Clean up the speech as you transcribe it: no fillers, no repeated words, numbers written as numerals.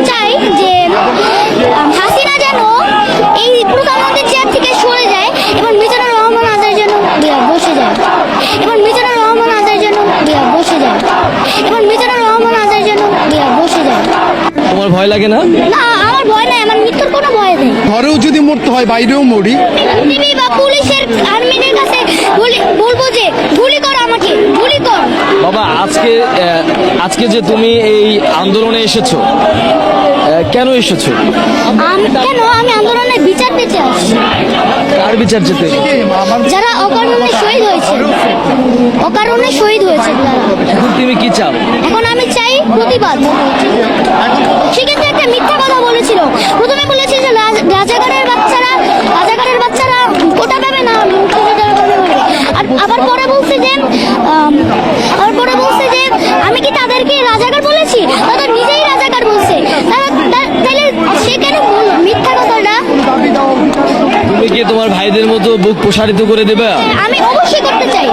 চাই যে হাসিনা যেন এই প্রধানমন্ত্রীর চেয়ার থেকে সরে যায় এবং মিজানুর রহমান আজাদ যেন বসে যায় এবং মিজানুর রহমান আজাদ যেন বসে যায় এবং মিজানুর রহমান আজাদ যেন বসে যায়। তোমার ভয় লাগে না? না, আমার ভয় নাই, আমার মৃত্যুর কোনো ভয় নেই। ঘরেও যদি মরতে হয় বাইরেও মরি। টিভি বা পুলিশের আর্মিদের কাছে বলবো যে গুলি কর, আমাকে গুলি কর। বাবা, আজকে যে তুমি এই আন্দোলনে এসেছো, কেন এসেছো? কেন আমি আন্দোলনের বিচার পেতে আসছি। কার বিচার যেতে? যারা অকারণে শহীদ হয়েছে, অকারণে শহীদ হয়েছে তারা। এখন তুমি কি চাও? এখন আমি চাই প্রতিবাদ। সেক্ষেত্রে একটা মিথ্যা কথা বলেছিল, প্রথমে বলেছিল যে রাজাকারের বাচ্চারা কোটা পাবে না, মুক্তিযোদ্ধারা পাবে। আর আবার পরে বলছে যে আমি কি তাদেরকে রাজাকার বলেছি? তারা নিজেই রাজাকার বলছে। তাহলে সে কেন মিথ্যা কথাটা? তুমি কি তোমার ভাইদের মতো বুক প্রসারিত করে দেবে? আমি অবশ্যই করতে চাই।